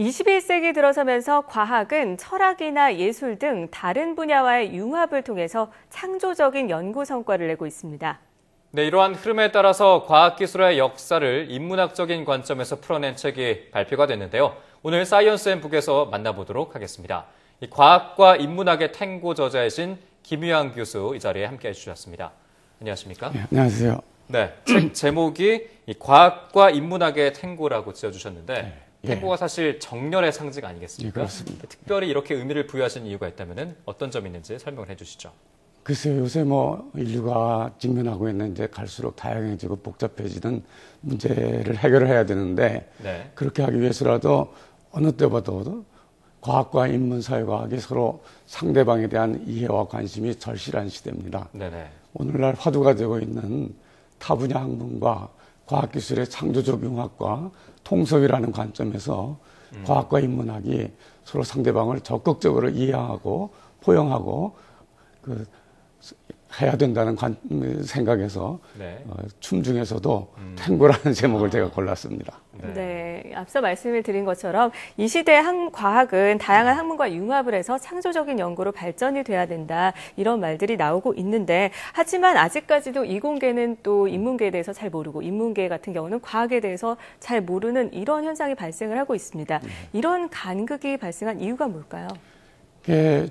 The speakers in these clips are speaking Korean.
21세기 들어서면서 과학은 철학이나 예술 등 다른 분야와의 융합을 통해서 창조적인 연구 성과를 내고 있습니다. 네, 이러한 흐름에 따라서 과학기술의 역사를 인문학적인 관점에서 풀어낸 책이 발표가 됐는데요. 오늘 사이언스 앤 북에서 만나보도록 하겠습니다. 이 과학과 인문학의 탱고 저자이신 김유한 교수 이 자리에 함께해 주셨습니다. 안녕하십니까? 네, 안녕하세요. 네, 책 제목이 이 과학과 인문학의 탱고라고 지어주셨는데 탱고가 사실 정열의 상징 아니겠습니까? 네, 그렇습니다. 특별히 이렇게 의미를 부여하신 이유가 있다면 어떤 점이 있는지 설명을 해주시죠. 글쎄요, 요새 인류가 직면하고 있는 이제 갈수록 다양해지고 복잡해지는 문제를 해결을 해야 되는데 네. 그렇게 하기 위해서라도 어느 때보다도 과학과 인문, 사회과학이 서로 상대방에 대한 이해와 관심이 절실한 시대입니다. 네네. 오늘날 화두가 되고 있는 타 분야 학문과 과학기술의 창조적 융합과 통섭이라는 관점에서 과학과 인문학이 서로 상대방을 적극적으로 이해하고 포용하고 해야 된다는 생각에서 네. 춤 중에서도 탱고라는 제목을 제가 골랐습니다. 네, 앞서 말씀을 드린 것처럼 이 시대의 과학은 다양한 학문과 융합을 해서 창조적인 연구로 발전이 돼야 된다 이런 말들이 나오고 있는데 하지만 아직까지도 이공계는 또 인문계에 대해서 잘 모르고 인문계 같은 경우는 과학에 대해서 잘 모르는 이런 현상이 발생을 하고 있습니다. 이런 간극이 발생한 이유가 뭘까요?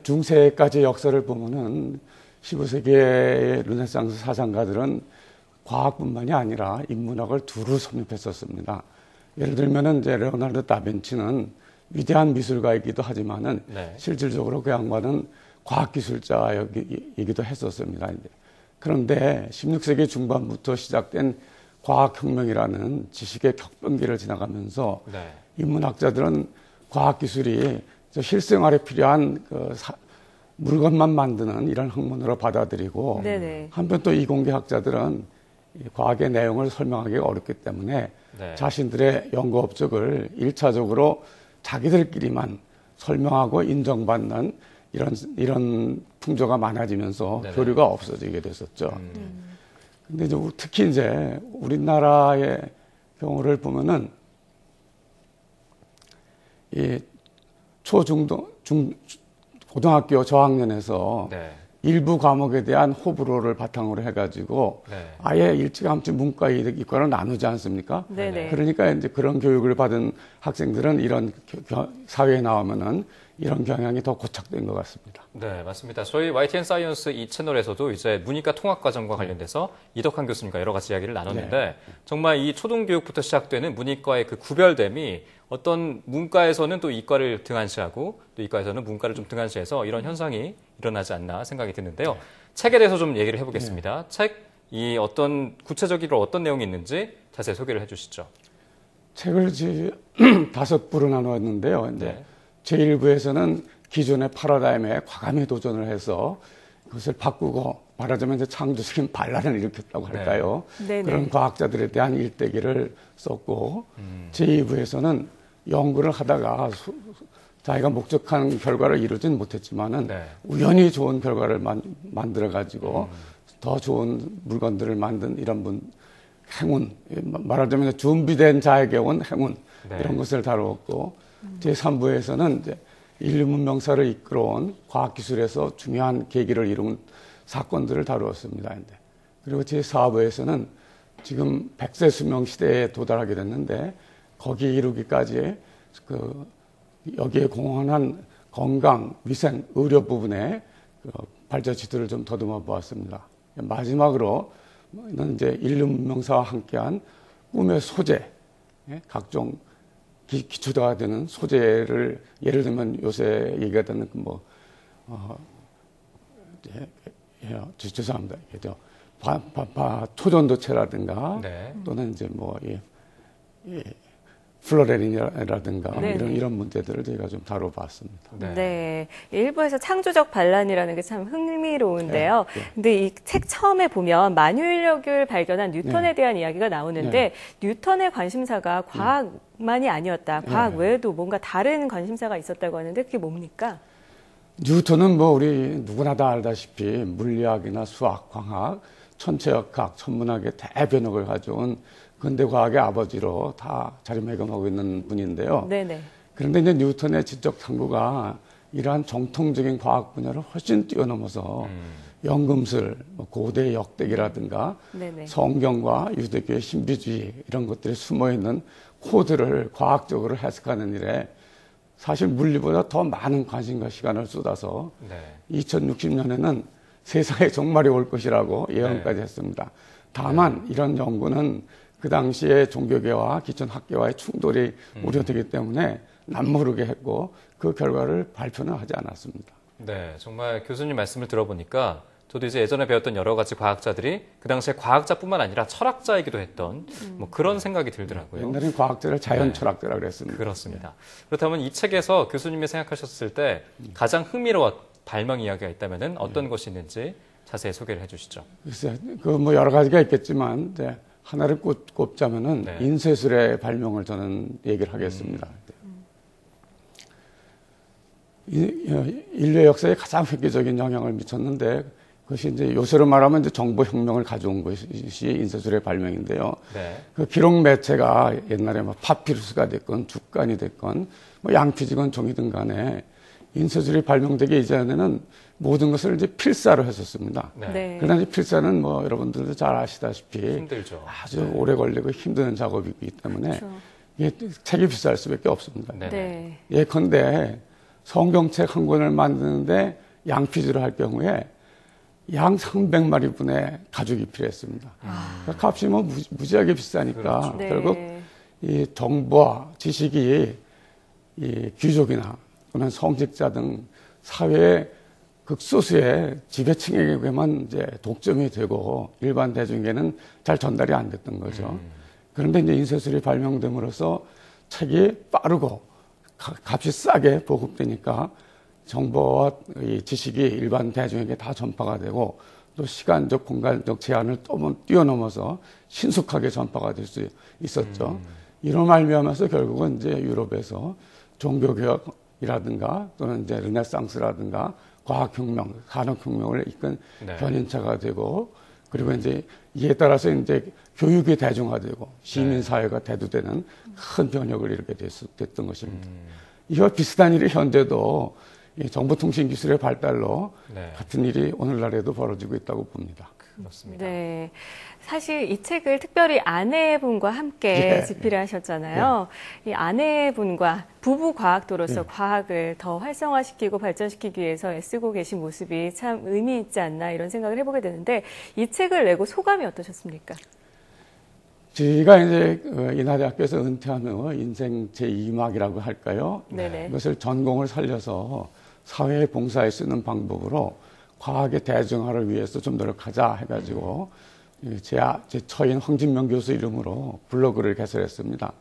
중세까지 역사를 보면은 15세기의 르네상스 사상가들은 과학뿐만이 아니라 인문학을 두루 섭렵했었습니다. 예를 들면은 이제 레오나르도 다빈치는 위대한 미술가이기도 하지만은 네. 실질적으로 그 양반은 과학기술자이기도 했었습니다. 그런데 16세기 중반부터 시작된 과학혁명이라는 지식의 격변기를 지나가면서 네. 인문학자들은 과학기술이 실생활에 필요한 물건만 만드는 이런 학문으로 받아들이고 네네. 한편 또 이공계학자들은 과학의 내용을 설명하기가 어렵기 때문에 네. 자신들의 연구 업적을 1차적으로 자기들끼리만 설명하고 인정받는 이런 풍조가 많아지면서 네네. 교류가 없어지게 됐었죠. 근데 이제 특히 이제 우리나라의 경우를 보면은 이 고등학교 저학년에서 네. 일부 과목에 대한 호불호를 바탕으로 해가지고 네. 아예 일찌감치 문과, 이과를 나누지 않습니까? 네네. 그러니까 이제 그런 교육을 받은 학생들은 이런 사회에 나오면은 이런 경향이 더 고착된 것 같습니다. 네, 맞습니다. 저희 YTN 사이언스 이 채널에서도 이제 문이과 통합과정과 관련돼서 이덕환 교수님과 여러 가지 이야기를 나눴는데 정말 이 초등교육부터 시작되는 문이과의 그 구별됨이 어떤 문과에서는 또 이과를 등한시하고 또 이과에서는 문과를 좀 등한시해서 이런 현상이 일어나지 않나 생각이 드는데요. 책에 대해서 좀 얘기를 해보겠습니다. 책이 구체적으로 어떤 내용이 있는지 자세히 소개를 해주시죠. 책을 5부로 나누었는데요. 네. 제1부에서는 기존의 패러다임에 과감히 도전을 해서 그것을 바꾸고 말하자면 이제 창조적인 반란을 일으켰다고 할까요? 네. 그런 과학자들에 대한 일대기를 썼고 제2부에서는 연구를 하다가 자기가 목적한 결과를 이루진 못했지만은 우연히 좋은 결과를 만들어 가지고 더 좋은 물건들을 만든 이런 행운, 말하자면 준비된 자에게 온 행운 이런 것을 다루었고 제3부에서는 이제 인류 문명사를 이끌어온 과학기술에서 중요한 계기를 이룬 사건들을 다루었습니다. 그리고 제4부에서는 지금 100세 수명 시대에 도달하게 됐는데 거기에 이르기까지 여기에 공헌한 건강, 위생, 의료 부분의 발자취들을 좀 더듬어 보았습니다. 마지막으로는 이제 인류 문명사와 함께한 꿈의 소재, 각종 기초가 되는 소재를 예를 들면 요새 얘기가 되는 죄송합니다. 토전도체라든가 또는 이제 플로레린이라든가 이런 문제들을 저희가 좀 다뤄봤습니다. 네. 일부에서 창조적 반란이라는 게 참 흥미로운데요. 근데 이 책 처음에 보면 만유인력을 발견한 뉴턴에 대한 이야기가 나오는데 뉴턴의 관심사가 과학만이 아니었다. 과학 외에도 뭔가 다른 관심사가 있었다고 하는데 그게 뭡니까? 뉴턴은 우리 누구나 다 알다시피 물리학이나 수학, 광학, 천체역학, 천문학의 대변혁을 가져온 근대 과학의 아버지로 다 자리매김하고 있는 분인데요. 네네. 그런데 이제 뉴턴의 지적 탐구가 이러한 정통적인 과학 분야를 훨씬 뛰어넘어서 연금술, 고대 역대기라든가 네네. 성경과 유대교의 신비주의 이런 것들이 숨어있는 코드를 과학적으로 해석하는 일에 사실 물리보다 더 많은 관심과 시간을 쏟아서 네. 2060년에는 세상에 종말이 올 것이라고 예언까지 했습니다. 다만 이런 연구는 그 당시에 종교계와 기존 학계와의 충돌이 우려되기 때문에 남모르게 했고 그 결과를 발표는 하지 않았습니다. 네, 정말 교수님 말씀을 들어보니까 저도 이제 예전에 배웠던 여러 가지 과학자들이 그 당시에 과학자뿐만 아니라 철학자이기도 했던 뭐 그런 생각이 들더라고요. 옛날엔 과학자를 자연 네. 철학자라고 그랬습니다. 그렇습니다. 그렇다면 이 책에서 교수님이 생각하셨을 때 가장 흥미로운 발명 이야기가 있다면 어떤 것이 있는지 자세히 소개를 해주시죠. 글쎄, 그 뭐 여러 가지가 있겠지만 이제 하나를 꼽자면은 네. 인쇄술의 발명을 저는 얘기를 하겠습니다. 인류 역사에 가장 획기적인 영향을 미쳤는데 그것이 이제 요새로 말하면 이제 정보혁명을 가져온 것이 인쇄술의 발명인데요. 네. 그 기록 매체가 옛날에 뭐 파피루스가 됐건 죽간이 됐건 뭐 양피지건 종이든 간에 인쇄술이 발명되기 이전에는 모든 것을 이제 필사로 했었습니다. 네. 네. 그러나 이 필사는 뭐 여러분들도 잘 아시다시피 힘들죠. 아주 오래 걸리고 힘든 작업이기 때문에 그렇죠. 이게 책이 비쌀 수밖에 없습니다. 네. 네. 예컨대 성경책 한 권을 만드는데 양피지로 할 경우에 양 300마리분의 가죽이 필요했습니다. 그러니까 값이 뭐 무지하게 비싸니까 그렇죠. 네. 결국 이 정보와 지식이 이 귀족이나 또는 성직자 등 사회의 극소수의 지배층에게만 이제 독점이 되고 일반 대중에게는 잘 전달이 안 됐던 거죠. 그런데 이제 인쇄술이 발명됨으로써 책이 빠르고 값이 싸게 보급되니까 정보와 이 지식이 일반 대중에게 다 전파가 되고 또 시간적, 공간적 제한을 뛰어넘어서 신속하게 전파가 될 수 있었죠. 이로 말미암아서 결국은 이제 유럽에서 종교개혁이라든가 또는 이제 르네상스라든가 과학혁명, 산업혁명을 이끈 네. 견인차가 되고 그리고 이제 이에 따라서 이제 교육이 대중화되고 시민사회가 대두되는 큰 변혁을 이루게 됐던 것입니다. 이와 비슷한 일이 현재도 이 정보통신기술의 발달로 네. 같은 일이 오늘날에도 벌어지고 있다고 봅니다. 그렇습니다. 네. 사실 이 책을 특별히 아내분과 함께 예. 집필을 하셨잖아요. 이 아내분과 부부 과학도로서 과학을 더 활성화시키고 발전시키기 위해서 애쓰고 계신 모습이 참 의미 있지 않나 이런 생각을 해보게 되는데 이 책을 내고 소감이 어떠셨습니까? 제가 이제 인하대학교에서 은퇴하면 인생 제2막이라고 할까요? 네네. 이것을 전공을 살려서 사회에 봉사에 쓰는 방법으로 과학의 대중화를 위해서 좀 노력하자 해가지고 제 처인 황진명 교수 이름으로 블로그를 개설했습니다.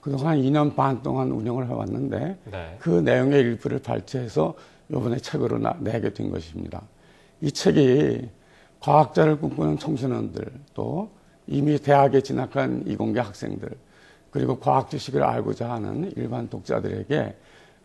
그동안 2년 반 동안 운영을 해왔는데 네. 그 내용의 일부를 발췌해서 이번에 책으로 내게 된 것입니다. 이 책이 과학자를 꿈꾸는 청소년들 또 이미 대학에 진학한 이공계 학생들 그리고 과학 지식을 알고자 하는 일반 독자들에게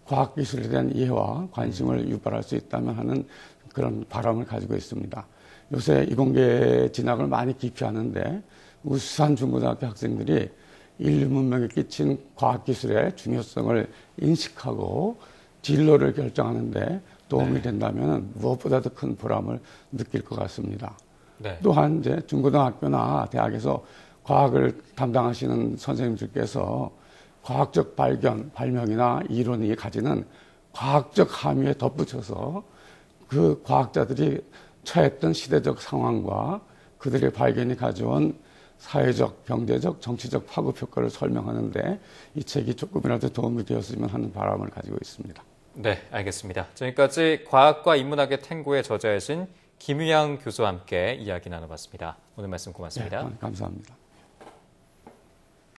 과학기술에 대한 이해와 관심을 유발할 수 있다면 하는 그런 바람을 가지고 있습니다. 요새 이공계 진학을 많이 기피하는데 우수한 중고등학교 학생들이 인류 문명에 끼친 과학기술의 중요성을 인식하고 진로를 결정하는 데 도움이 된다면 무엇보다도 큰 보람을 느낄 것 같습니다. 네. 또한 이제 중고등학교나 대학에서 과학을 담당하시는 선생님들께서 과학적 발명이나 이론이 가지는 과학적 함의에 덧붙여서 그 과학자들이 처했던 시대적 상황과 그들의 발견이 가져온 사회적, 경제적, 정치적 파급 효과를 설명하는데 이 책이 조금이라도 도움이 되었으면 하는 바람을 가지고 있습니다. 네, 알겠습니다. 지금까지 과학과 인문학의 탱고에 저자이신 김유양 교수와 함께 이야기 나눠봤습니다. 오늘 말씀 고맙습니다. 네, 감사합니다.